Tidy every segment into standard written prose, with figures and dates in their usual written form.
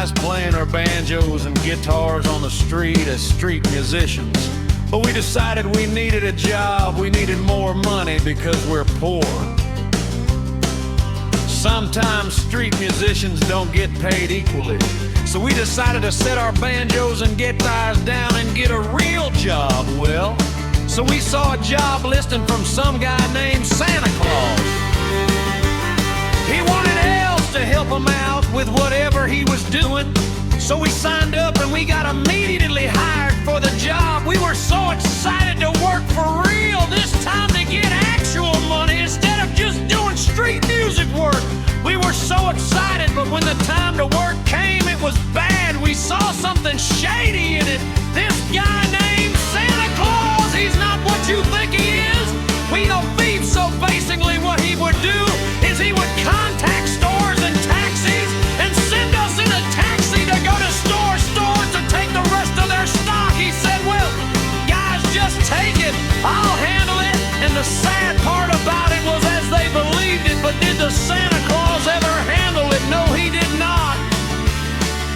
guys playing our banjos and guitars on the street as street musicians. But we decided we needed a job, we needed more money because we're poor. Sometimes street musicians don't get paid equally, so we decided to set our banjos and guitars down and get a real job. Well, so we saw a job listing from some guy named Santa Claus. He wanted elves to help him out with whatever he was doing. So we signed up and we got immediately hired for the job. We were so excited to work for real, this time to get actual money instead of just doing street music work. We were so excited, but when the time to work came, it was bad. We saw something shady in it. This guy named Santa Claus, he's not what you think he is. We know thieves, so basically what he would do is he would contact stores and taxis and send us in a taxi to go to stores to take the rest of their stock. He said, well, guys, just take it, I'll handle it. And the sad part about it was as they believed it, but did the Santa Claus ever handle it? No, he did not.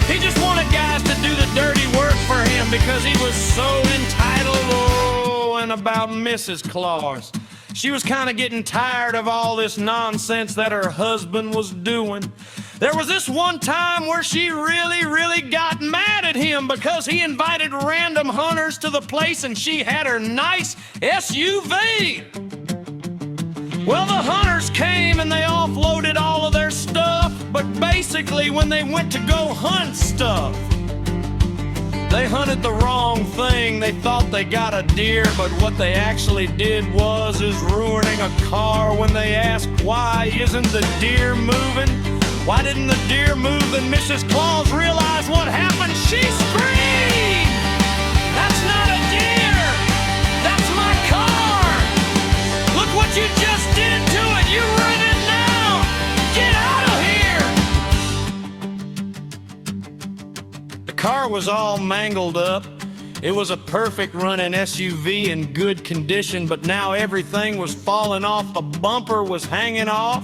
He just wanted guys to do the dirty work for him because he was so entitled. Oh, and about Mrs. Claus, she was kind of getting tired of all this nonsense that her husband was doing. There was this one time where she really got mad at him because he invited random hunters to the place and she had her nice SUV. Well, the hunters came and they offloaded all of their stuff, but basically when they went to go hunt stuff, they hunted the wrong thing. They thought they got a deer, but what they actually did is ruining a car. When they asked why isn't the deer moving, why didn't the deer move, then Mrs. Claus realized what happened. She screamed, "That's not a deer, that's my car. Look what you just did to it, you ruined it now. Get out of here." The car was all mangled up. It was a perfect running SUV in good condition, but now everything was falling off. The bumper was hanging off.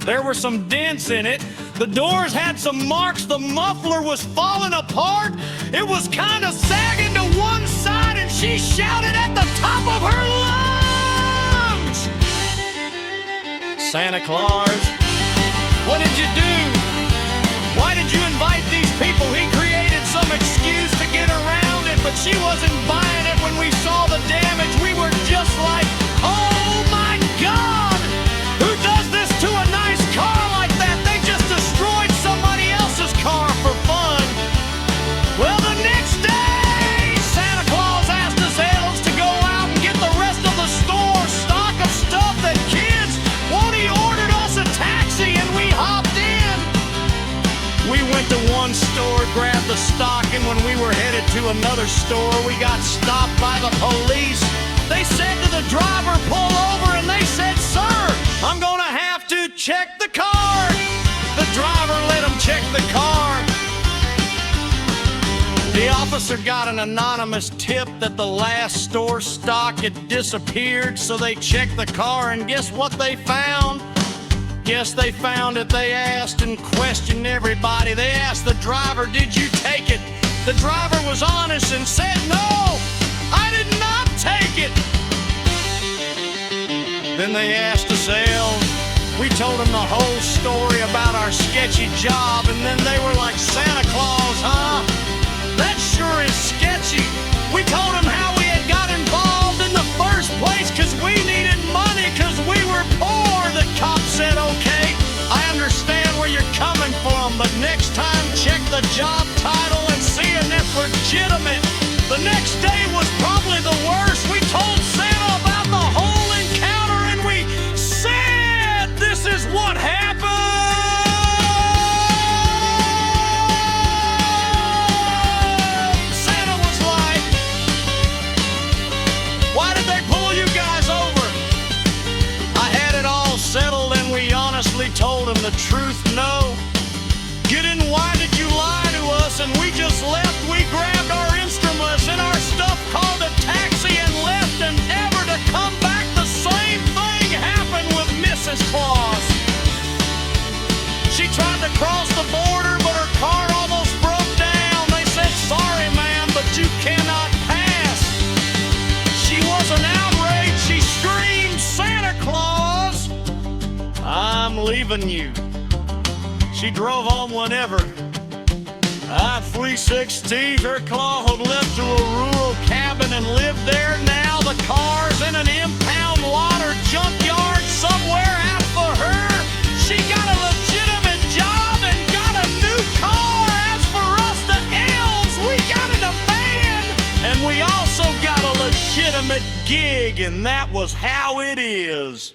There were some dents in it. The doors had some marks. The muffler was falling apart. It was kind of sagging to one side, and she shouted at the top of her lungs, "Santa Claus, what did you do? Why did you invite these people?" He created some excuse to get around it, but she wasn't buying it. When we saw the damage, we were just like, oh my God, who does this to a nice car like that? They just destroyed somebody else's car for fun. Well, the next day, Santa Claus asked us elves to go out and get the rest of the store's stock of stuff that kids want. He ordered us a taxi and we hopped in. We went to one store, grabbed the stock, and when we were headed to another store, we got stopped by the police. They said to the driver, "Pull over," and they said, "Sir, I'm gonna have to check the car." The driver let him check the car. The officer got an anonymous tip that the last store stock had disappeared, so they checked the car, and guess what they found? Yes, they found it. They asked and questioned everybody. They asked the driver, "Did you take it?" The driver was honest and said, "No, I did not take it." Then they asked us elves. We told them the whole story about our sketchy job, and then they were like, "Santa Claus, huh? That sure is sketchy." We told them how we had got involved in the first place because we needed money because we were poor. The cop said, "Okay, I understand where you're coming from, but next time check the job title and see if it's legitimate." The next day was probably the worst. We told Santa about the whole encounter and we said, "This is what happened." Santa was like, "Why did they pull you guys over?" I had it all settled and we honestly told him the truth. "No." "Then why did you lie to us?" And we just left. We grabbed our instruments and our stuff, called a taxi, and left, and never to come back. The same thing happened with Mrs. Claus. She tried to cross the border, but her car almost believing you. She drove home whenever. At 316, her Claude left to a rural cabin and lived there now. The car's in an impound lot or junkyard somewhere out for her. She got a legitimate job and got a new car. As for us, the elves, we got in a band, and we also got a legitimate gig, and that was how it is.